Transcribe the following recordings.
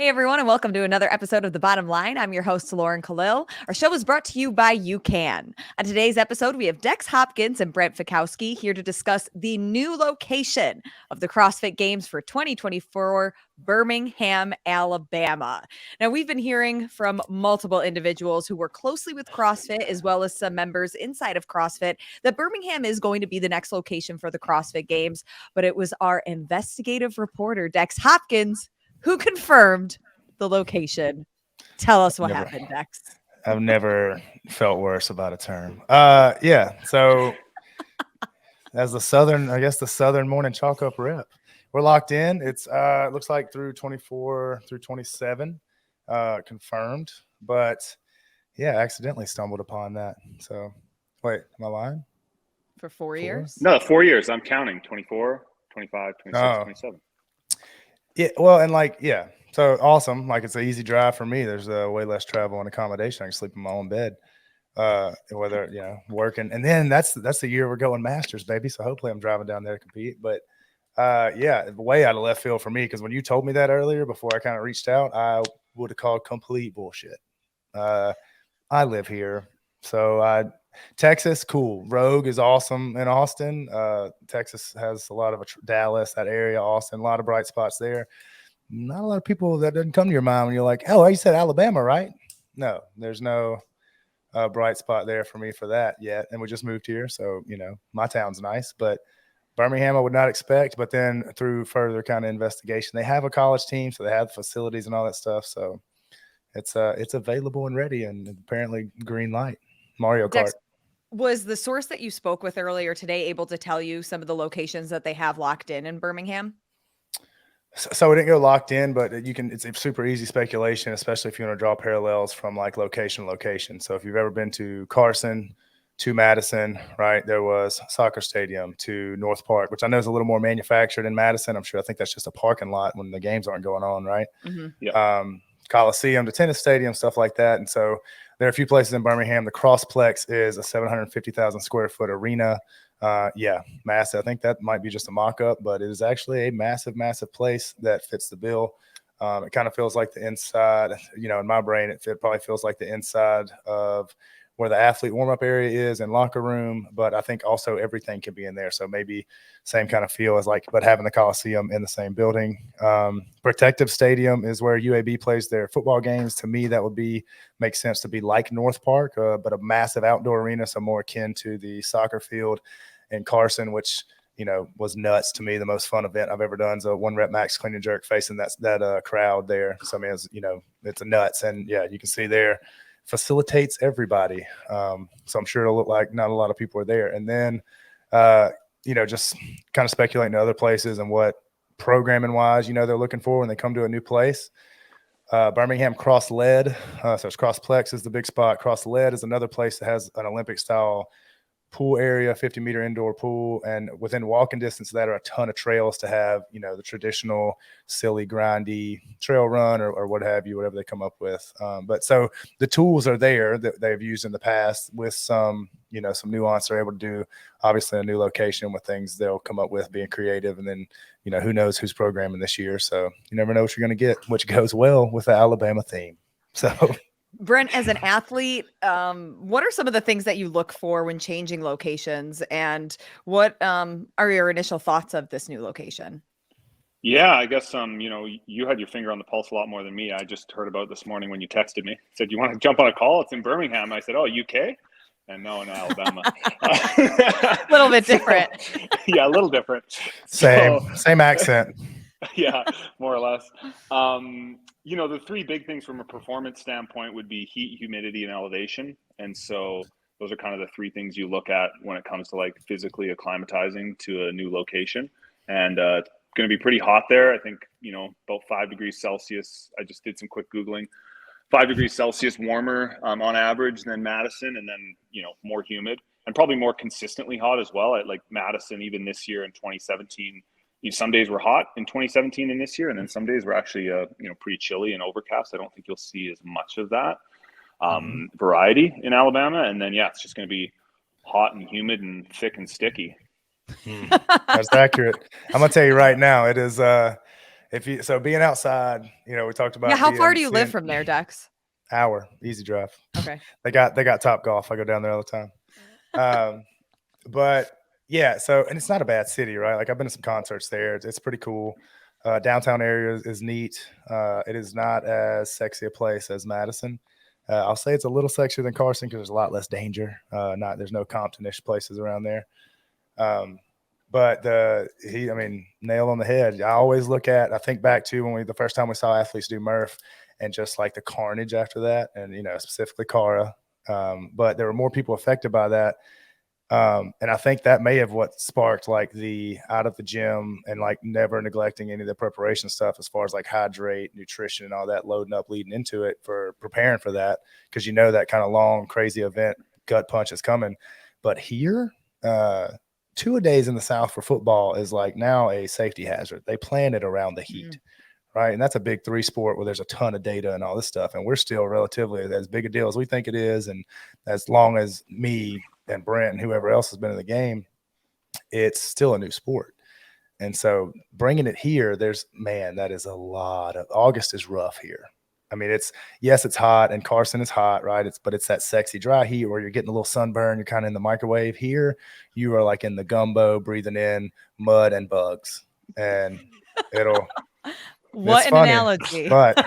Hey everyone, and welcome to another episode of The Bottom Line. I'm your host, Lauren Kalil. Our show is brought to you by UCAN. On today's episode, we have Dex Hopkins and Brent Fikowski here to discuss the new location of the CrossFit Games for 2024, Birmingham, Alabama. Now, we've been hearing from multiple individuals who work closely with CrossFit, as well as some members inside of CrossFit, that Birmingham is going to be the next location for the CrossFit Games. But it was our investigative reporter, Dex Hopkins, who confirmed the location. Tell us what happened, Dex. I've never felt worse about a term. So as the Southern Morning Chalk Up rep, we're locked in. It's it looks like through 24 through 27 confirmed, but yeah, accidentally stumbled upon that. So wait, am I lying? For 4 years? No, 4 years. I'm counting 24, 25, 26, 27. Yeah, well, and so awesome. Like, it's an easy drive for me. There's way less travel and accommodation. I can sleep in my own bed, whether working. And then that's the year we're going Masters, baby. So hopefully I'm driving down there to compete. But way out of left field for me, because when you told me that earlier, before I kind of reached out, I would have called complete bullshit. I live here, so Texas, cool. Rogue is awesome in Austin. Texas has a lot of Dallas, that area, Austin, a lot of bright spots there. Not a lot of people that doesn't come to your mind when you're like, oh, you said Alabama, right? No, there's no bright spot there for me for that yet. And we just moved here, so my town's nice, but Birmingham I would not expect. But then through further kind of investigation, they have a college team, so they have facilities and all that stuff. So it's available and ready, and apparently green light. Mario Kart. Dex, was the source that you spoke with earlier today able to tell you some of the locations that they have locked in Birmingham? So we didn't go locked in, but it's a super easy speculation, especially if you want to draw parallels from like location to location. So if you've ever been to Carson, to Madison, right, there was soccer stadium, to North Park, which I know is a little more manufactured in Madison. I think that's just a parking lot when the games aren't going on, right? Mm-hmm. Yeah. Coliseum to tennis stadium, stuff like that. And so there are a few places in Birmingham. The Crossplex is a 750,000 square foot arena. Massive. I think that might be just a mock-up, but it is actually a massive, massive place that fits the bill. It kind of feels like the inside, in my brain, it probably feels like the inside of where the athlete warm-up area is and locker room, but I think also everything can be in there. So maybe same kind of feel as but having the Coliseum in the same building. Protective Stadium is where UAB plays their football games. To me, that would make sense to be like North Park, but a massive outdoor arena, so more akin to the soccer field in Carson, which was nuts to me. The most fun event I've ever done is a 1 rep max clean and jerk facing that crowd there. So I mean, it's a nuts, and yeah, you can see there. Facilitates everybody. So I'm sure it'll look like not a lot of people are there. And then, just kind of speculating to other places and what programming wise, they're looking for when they come to a new place. Birmingham Cross Lead. So it's Crossplex is the big spot. Cross Lead is another place that has an Olympic style pool area, 50-meter indoor pool, and within walking distance of that are a ton of trails to have, the traditional silly, grindy trail run or what have you, whatever they come up with. But so the tools are there that they've used in the past with some nuance they're able to do. Obviously, a new location with things they'll come up with, being creative, and then who knows who's programming this year. So you never know what you're going to get, which goes well with the Alabama theme. So. Brent, as an athlete, what are some of the things that you look for when changing locations, and what are your initial thoughts of this new location? Yeah, I guess, you had your finger on the pulse a lot more than me. I just heard about it this morning when you texted me. Said, you want to jump on a call? It's in Birmingham. I said, oh, UK? And no, in Alabama. A little bit different. Yeah, a little different. Same accent. Yeah, more or less. The three big things from a performance standpoint would be heat, humidity, and elevation. And so those are kind of the three things you look at when it comes to physically acclimatizing to a new location. And it's going to be pretty hot there. I think, about 5 degrees Celsius. I just did some quick Googling. 5 degrees Celsius warmer on average than Madison, and then, more humid and probably more consistently hot as well. At Madison, even this year in 2017, some days were hot in 2017 and this year, and then some days were actually, pretty chilly and overcast. I don't think you'll see as much of that variety in Alabama. And then, it's just going to be hot and humid and thick and sticky. That's accurate. I'm going to tell you right now, it is So being outside, we talked about. Yeah, how far do you live from there, Dex? Hour, easy drive. Okay. They got Top Golf. I go down there all the time. But yeah, and it's not a bad city, right? Like I've been to some concerts there. It's pretty cool. Downtown area is neat. It is not as sexy a place as Madison. I'll say it's a little sexier than Carson because there's a lot less danger. There's no Compton-ish places around there. But nail on the head. I think back to the first time we saw athletes do Murph and just like the carnage after that, and specifically Cara. But there were more people affected by that. And I think that may have what sparked like the out of the gym and like never neglecting any of the preparation stuff as far as like hydrate, nutrition, and all that, loading up leading into it for preparing for that, because that kind of long crazy event gut punch is coming. But here 2-a-days in the South for football is like now a safety hazard. They plan it around the heat. Right. And that's a big 3 sport where there's a ton of data and all this stuff. And we're still relatively as big a deal as we think it is. And as long as me and Brent and whoever else has been in the game, it's still a new sport. And so bringing it here, that is a lot of August is rough here. I mean, it's hot and Carson is hot, right? But it's that sexy dry heat where you're getting a little sunburn. You're kind of in the microwave. Here, you are like in the gumbo, breathing in mud and bugs, and what an funny, analogy. But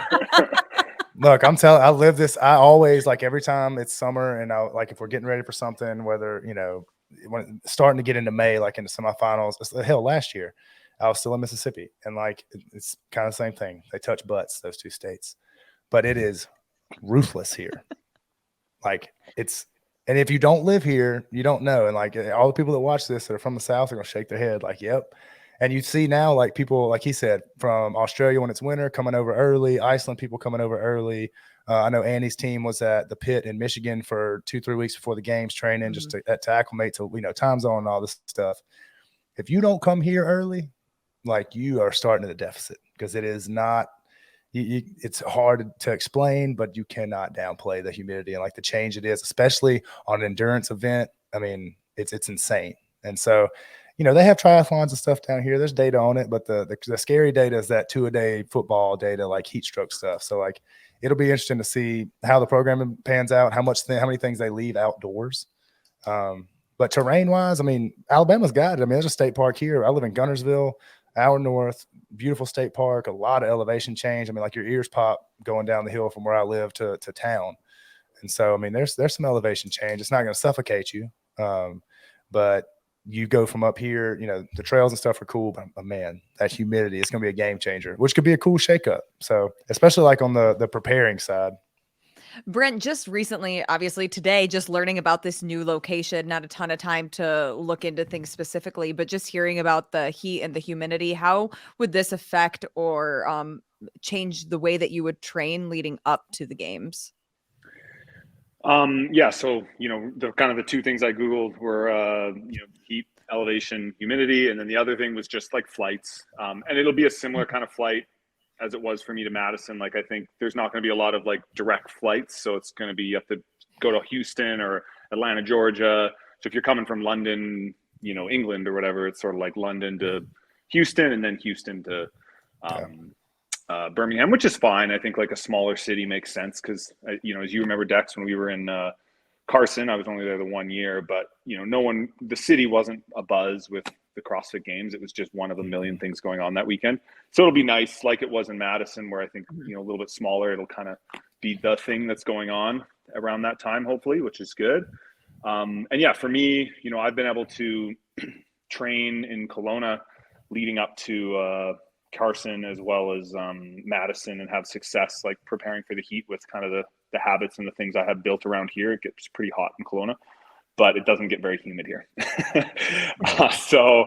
look, I live this. I always, like, every time it's summer and if we're getting ready for something, whether, when starting to get into May, like into semifinals, hell, last year I was still in Mississippi, and like, it's kind of the same thing. They touch butts, those 2 states, but it is ruthless here. Like and if you don't live here, you don't know. And like all the people that watch this that are from the South are going to shake their head like, yep. And you see now, like people, like he said, from Australia when it's winter, coming over early, Iceland people coming over early. I know Andy's team was at the pit in Michigan for 2-3 weeks before the games training, just to acclimate to, time zone and all this stuff. If you don't come here early, like, you are starting at a deficit, because it is not, it's hard to explain, but you cannot downplay the humidity and like the change it is, especially on an endurance event. I mean, it's insane. And so, they have triathlons and stuff down here. There's data on it, but the scary data is that 2-a-day football data, like heat stroke stuff. So like, it'll be interesting to see how the program pans out, how many things they leave outdoors. But terrain wise, I mean, Alabama's got it. I mean, there's a state park here. I live in Gunnersville, hour north, beautiful state park, a lot of elevation change. I mean, like, your ears pop going down the hill from where I live to town. And so, I mean, there's some elevation change. It's not going to suffocate you. But you go from up here, the trails and stuff are cool, but man, that humidity, it's going to be a game changer, which could be a cool shakeup. So especially like on the preparing side. Brent, just recently, obviously today, just learning about this new location, not a ton of time to look into things specifically, but just hearing about the heat and the humidity, how would this affect or change the way that you would train leading up to the games? So, the kind of the 2 things I Googled were, heat, elevation, humidity. And then the other thing was just like flights. And it'll be a similar kind of flight as it was for me to Madison. Like, I think there's not going to be a lot of like direct flights. So it's going to be, you have to go to Houston or Atlanta, Georgia. So if you're coming from London, England or whatever, it's sort of like London to Houston and then Houston to, Birmingham, which is fine. I think like a smaller city makes sense because, as you remember, Dex, when we were in Carson, I was only there the 1 year, but the city wasn't abuzz with the CrossFit Games. It was just one of a million things going on that weekend. So it'll be nice, like it was in Madison, where I think a little bit smaller. It'll kind of be the thing that's going on around that time, hopefully, which is good. And yeah, for me, I've been able to train in Kelowna leading up to Carson as well as Madison, and have success like preparing for the heat with kind of the habits and the things I have built around here. It gets pretty hot in Kelowna, but it doesn't get very humid here. So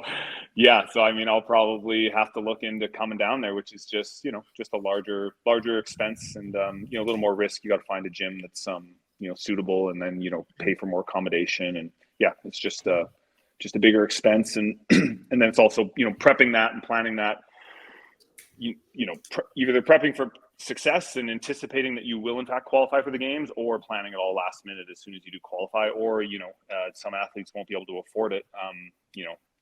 I mean, I'll probably have to look into coming down there, which is just a larger expense and a little more risk. You got to find a gym that's suitable, and then pay for more accommodation, and it's just a bigger expense, and and then it's also prepping that and planning that. Either prepping for success and anticipating that you will in fact qualify for the games, or planning it all last minute as soon as you do qualify, or some athletes won't be able to afford it.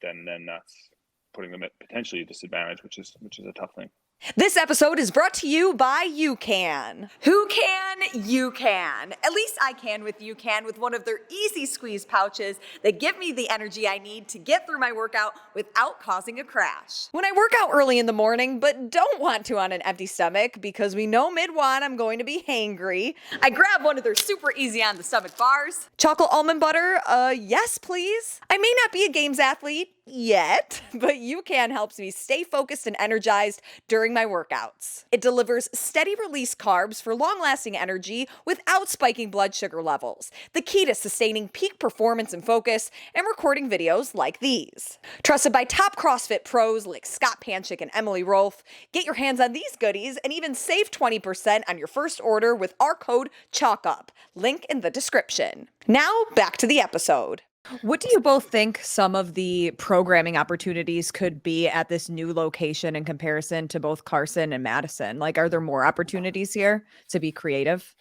Then that's putting them at potentially a disadvantage, which is a tough thing. This episode is brought to you by UCAN. Who can? You can. At least I can with UCAN with one of their easy squeeze pouches that give me the energy I need to get through my workout without causing a crash. When I work out early in the morning but don't want to on an empty stomach because we know mid-wan I'm going to be hangry, I grab one of their super easy on the stomach bars. Chocolate almond butter? Yes please. I may not be a games athlete yet, but UCAN helps me stay focused and energized during my workouts. It delivers steady release carbs for long-lasting energy without spiking blood sugar levels, the key to sustaining peak performance and focus and recording videos like these. Trusted by top CrossFit pros like Scott Panchik and Emily Rolfe, get your hands on these goodies and even save 20% on your first order with our code CHALKUP. Link in the description. Now back to the episode. What do you both think some of the programming opportunities could be at this new location in comparison to both Carson and Madison? Like, are there more opportunities here to be creative?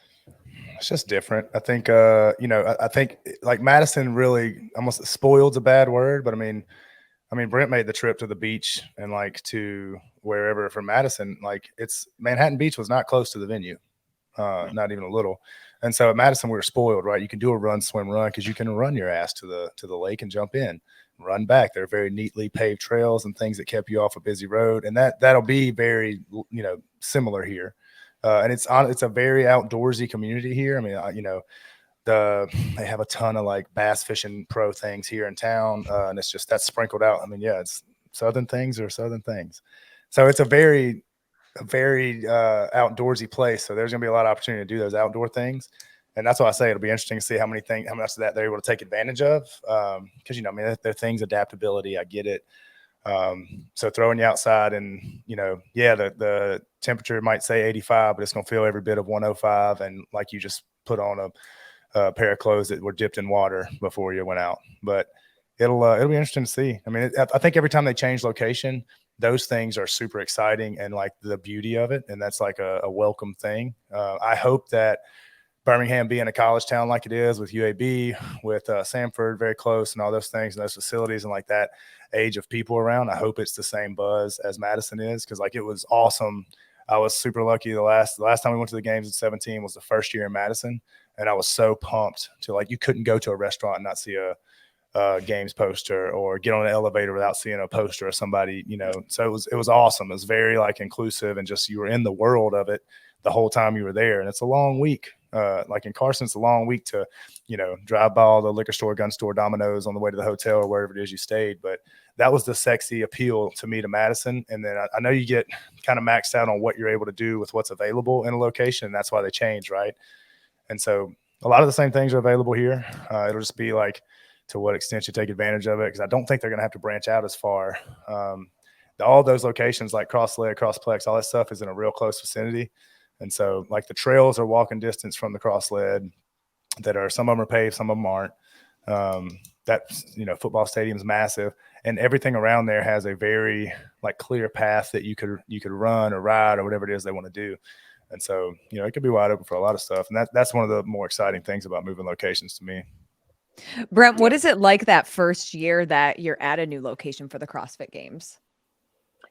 It's just different. I think, I think like Madison really almost spoiled's a bad word, but I mean, Brent made the trip to the beach and like to wherever from Madison, like it's Manhattan Beach was not close to the venue, not even a little. And so at Madison, we were spoiled, right? You can do a run, swim, run because you can run your ass to the lake and jump in, run back. They're very neatly paved trails and things that kept you off a busy road, and that'll be very similar here. And it's a very outdoorsy community here. I mean, they have a ton of like bass fishing pro things here in town, and it's just that's sprinkled out. I mean, yeah, it's southern things are southern things, so it's a very outdoorsy place. So there's gonna be a lot of opportunity to do those outdoor things, and that's why I say it'll be interesting to see how much of that they're able to take advantage of. Because they're things, adaptability. I get it. So throwing you outside and the temperature might say 85, but it's gonna feel every bit of 105, and like you just put on a pair of clothes that were dipped in water before you went out. But it'll be interesting to see. I mean, I think every time they change location, those things are super exciting and like the beauty of it. And that's like a welcome thing. I hope that Birmingham being a college town like it is with UAB, with Samford very close and all those things and those facilities and like that age of people around, I hope it's the same buzz as Madison is. Cause like it was awesome. I was super lucky. The last time we went to the games in 2017 was the first year in Madison. And I was so pumped to like, you couldn't go to a restaurant and not see a games poster or get on an elevator without seeing a poster or somebody, so it was awesome. It was very like inclusive and just, you were in the world of it the whole time you were there. And it's a long week. Like in Carson, it's a long week to, drive by all the liquor store, gun store, Domino's on the way to the hotel or wherever it is you stayed. But that was the sexy appeal to me to Madison. And then I know you get kind of maxed out on what you're able to do with what's available in a location. And that's why they change. Right. And so a lot of the same things are available here. It'll just be like, to what extent you take advantage of it, because I don't think they're going to have to branch out as far. All those locations like Crossleg, Crossplex, all that stuff is in a real close vicinity. And so like the trails are walking distance from the Crossled that are, some of them are paved, some of them aren't. Football stadium's massive and everything around there has a very like clear path that you could run or ride or whatever it is they want to do. And so, it could be wide open for a lot of stuff. And that's one of the more exciting things about moving locations to me. Brent, what is it like that first year that you're at a new location for the CrossFit Games?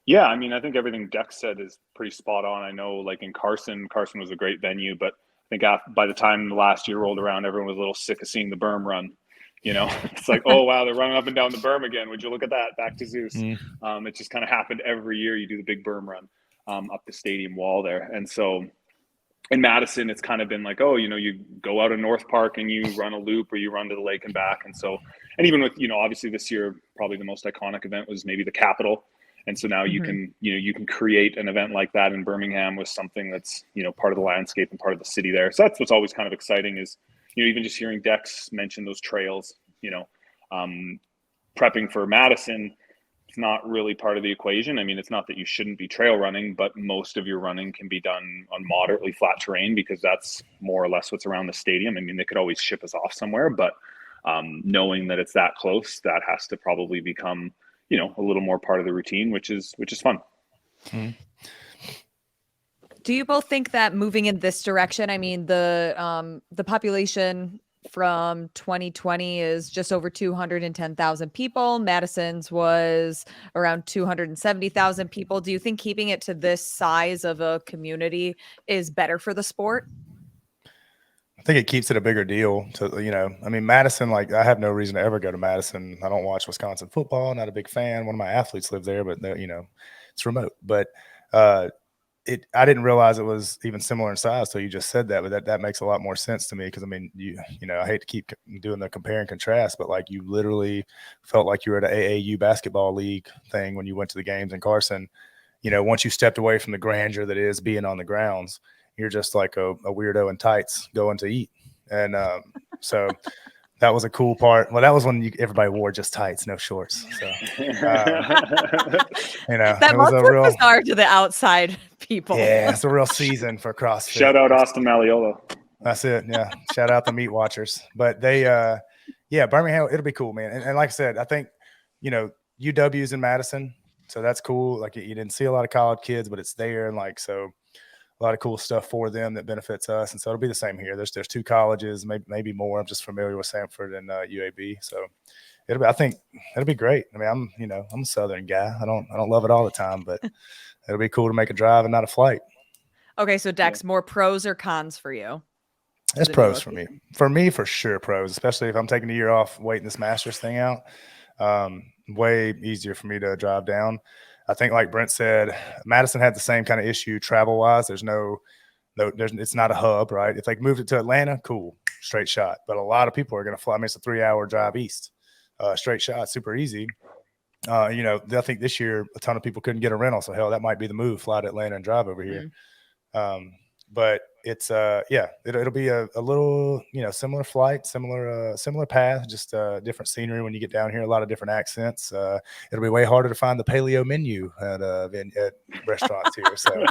Yeah, I mean, I think everything Dex said is pretty spot on. I know like in Carson was a great venue, but I think by the time the last year rolled around, everyone was a little sick of seeing the berm run. It's like, oh, wow, they're running up and down the berm again. Would you look at that? Back to Zeus. It just kind of happened every year. You do the big berm run up the stadium wall there. And so in Madison, it's kind of been like, oh, you go out of North Park and you run a loop or you run to the lake and back. And so, and even with, obviously this year, probably the most iconic event was maybe the Capitol. And so now you can create an event like that in Birmingham with something that's, part of the landscape and part of the city there. So that's what's always kind of exciting is, even just hearing Dex mention those trails, prepping for Madison, it's not really part of the equation. I mean, it's not that you shouldn't be trail running, but most of your running can be done on moderately flat terrain because that's more or less what's around the stadium. I mean, they could always ship us off somewhere, but knowing that it's that close, that has to probably become, a little more part of the routine, which is fun. Mm-hmm. Do you both think that moving in this direction, I mean, the population from 2020 is just over 210,000 people. Madison's was around 270,000 people. Do you think keeping it to this size of a community is better for the sport? I think it keeps it a bigger deal to, you know, I mean, Madison, like I have no reason to ever go to Madison. I don't watch Wisconsin football, not a big fan. One of my athletes live there, but you know, it's remote. But I didn't realize it was even similar in size. So you just said that, but that makes a lot more sense to me. Cause I mean, you know, I hate to keep doing the compare and contrast, but like you literally felt like you were at an AAU basketball league thing when you went to the games in Carson. You know, once you stepped away from the grandeur that is being on the grounds, you're just like a weirdo in tights going to eat. And so that was a cool part. Well, that was when everybody wore just tights, no shorts. So, you know, That it was must a look real bizarre to the outside people. Yeah, it's a real season for CrossFit. Shout out Austin Malleolo. That's it. Yeah. Shout out the meat watchers. But they yeah, Birmingham, it'll be cool, man. And like I said, I think, you know, UW's in Madison. So that's cool. Like you didn't see a lot of college kids, but it's there. And like, so a lot of cool stuff for them that benefits us. And so it'll be the same here. There's two colleges, maybe more. I'm just familiar with Samford and UAB. So I think it'll be great. I mean, I'm a Southern guy. I don't love it all the time, but it'll be cool to make a drive and not a flight. Okay. So Dex, more pros or cons for you? It's pros for me. For me, for sure, pros, especially if I'm taking a year off waiting this Masters thing out. Way easier for me to drive down. I think, like Brent said, Madison had the same kind of issue travel wise. It's not a hub, right? If they moved it to Atlanta, cool, straight shot. But a lot of people are going to fly. I mean, it's a 3-hour drive east, straight shot, super easy. You know, I think this year a ton of people couldn't get a rental, so hell, that might be the move: fly to Atlanta and drive over here. But it's yeah, it'll be a little, you know, similar flight, similar path, just different scenery when you get down here, a lot of different accents. It'll be way harder to find the paleo menu at restaurants here. So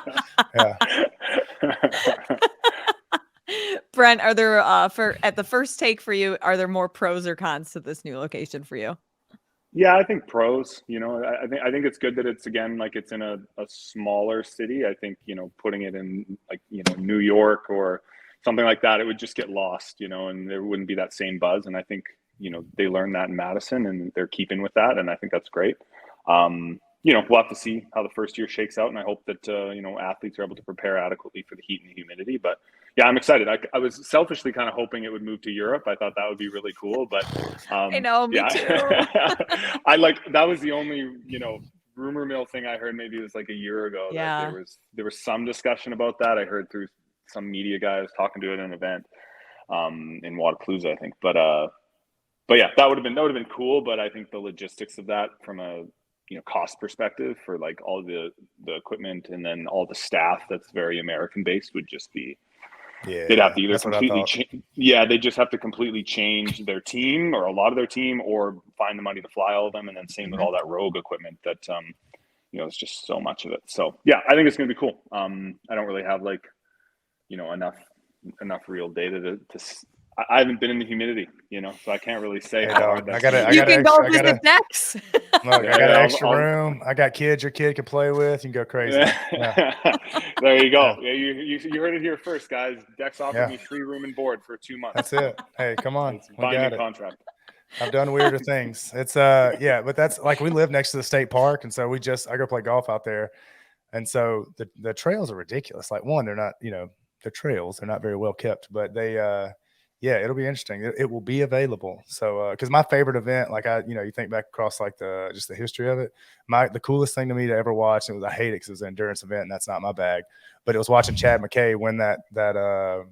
yeah. Brent, are there at the first take for you, are there more pros or cons to this new location for you? Yeah, I think pros. You know, I think it's good that it's, again, like it's in a smaller city. I think, you know, putting it in like, you know, New York or something like that, it would just get lost, you know, and there wouldn't be that same buzz. And I think, you know, they learned that in Madison and they're keeping with that, and I think that's great. You know, we'll have to see how the first year shakes out, and I hope that you know, athletes are able to prepare adequately for the heat and the humidity. But yeah, I'm excited. I was selfishly kind of hoping it would move to Europe. I thought that would be really cool, but I know, me too. That was the only, you know, rumor mill thing I heard. Maybe it was like a year ago. Yeah, that there was some discussion about that. I heard through some media guys talking to it at an event in Wadapalooza, I think. But yeah, that would have been cool. But I think the logistics of that from a, you know, cost perspective for like all the equipment and then all the staff that's very American based would just be, they'd have to either completely they just have to completely change their team or a lot of their team, or find the money to fly all of them. And then same with all that rogue equipment that you know, it's just so much of it. So yeah, I think it's gonna be cool. I don't really have like, you know, enough real data to I haven't been in the humidity, you know, so I can't really say how hard that's. You can go visit Dex. Look, I got an extra room. I got kids your kid can play with. You can go crazy. Yeah. There you go. Yeah, you heard it here first, guys. Dex offered me free room and board for 2 months. That's it. Hey, come on. Binding contract. I've done weirder things. It's yeah, but that's like, we live next to the state park, and so I go play golf out there, and so the trails are ridiculous. Like, one, they're not, you know, the trails, they're not very well kept, but they yeah, it'll be interesting. It will be available. So, because my favorite event, like you know, you think back across like just the history of it, the coolest thing to me to ever watch, I hate it because it was an endurance event and that's not my bag, but it was watching Chad McKay win the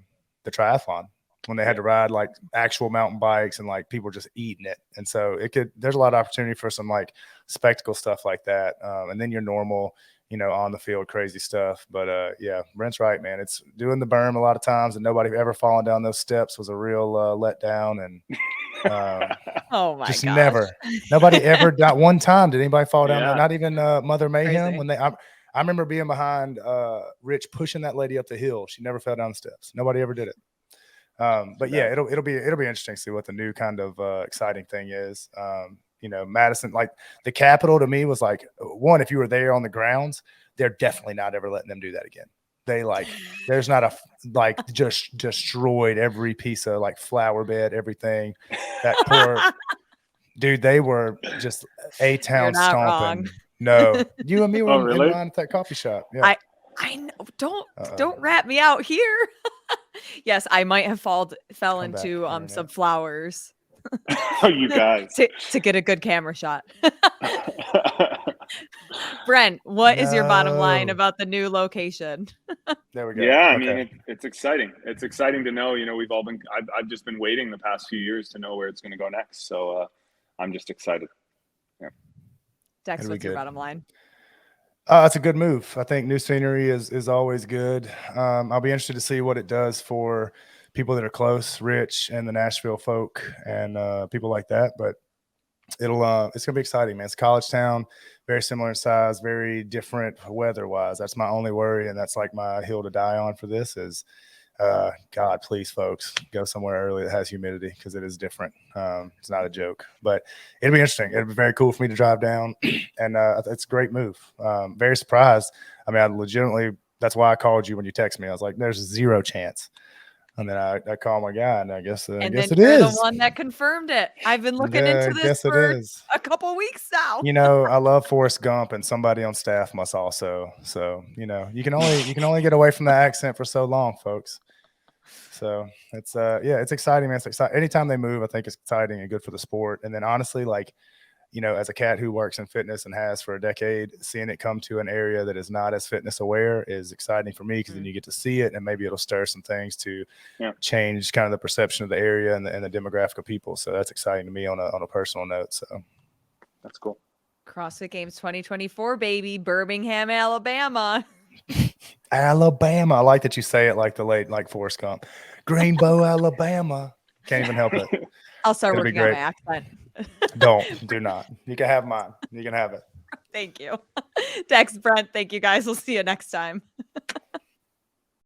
triathlon when they had to ride like actual mountain bikes and like people were just eating it. And so there's a lot of opportunity for some like spectacle stuff like that. And then your normal, you know, on the field crazy stuff. But yeah, Brent's right, man. It's doing the berm a lot of times, and nobody ever falling down those steps was a real letdown. And oh my just gosh. never, nobody ever, not one time did anybody fall down there. Not even Mother Mayhem. Crazy. I remember being behind Rich pushing that lady up the hill. She never fell down the steps. Nobody ever did it. But yeah, it'll be interesting to see what the new kind of exciting thing is. You know, Madison, like the Capitol to me was like, one, if you were there on the grounds, they're definitely not ever letting them do that again. They there's not just destroyed every piece of flower bed, everything. That poor dude, they were just A-town not stomping. wrong. No, you and me were really? in line at that coffee shop. Yeah. I know. Don't rat me out here. Yes, I might have fell into some flowers. Oh, you guys. to get a good camera shot. Brent, what is your bottom line about the new location? There we go. Yeah, I mean, it's exciting. It's exciting to know. We've all been. I've just been waiting the past few years to know where it's going to go next. So I'm just excited. Yeah. Dex, what's your bottom line? It's a good move. I think new scenery is always good. I'll be interested to see what it does for people that are close, Rich, and the Nashville folk, and people like that. But it's gonna be exciting, man. It's a college town, very similar in size, very different weather-wise. That's my only worry, and that's my hill to die on for this is, God, please, folks, go somewhere early that has humidity because it is different. It's not a joke, but it'll be interesting. It'll be very cool for me to drive down, and it's a great move. Very surprised. I mean, I legitimately, that's why I called you when you texted me. I was like, there's 0 chance. And then I call my guy, and I guess it is. The one that confirmed it. I've been looking into this for a couple weeks now. I love Forrest Gump, and somebody on staff must also. So you can only get away from the accent for so long, folks. So it's it's exciting, man. It's exciting. Anytime they move, I think it's exciting and good for the sport. And then honestly, as a cat who works in fitness and has for a decade, seeing it come to an area that is not as fitness aware is exciting for me because then you get to see it, and maybe it'll stir some things to change kind of the perception of the area and the demographic of people. So that's exciting to me on a personal note. So that's cool. CrossFit Games 2024, baby, Birmingham, Alabama. Alabama. I like that you say it like the late Forrest Gump. Greenbow, Alabama. Can't even help it. I'll start working on my accent. Do not. You can have mine. You can have it. Thank you. Dex, Brent, thank you guys. We'll see you next time.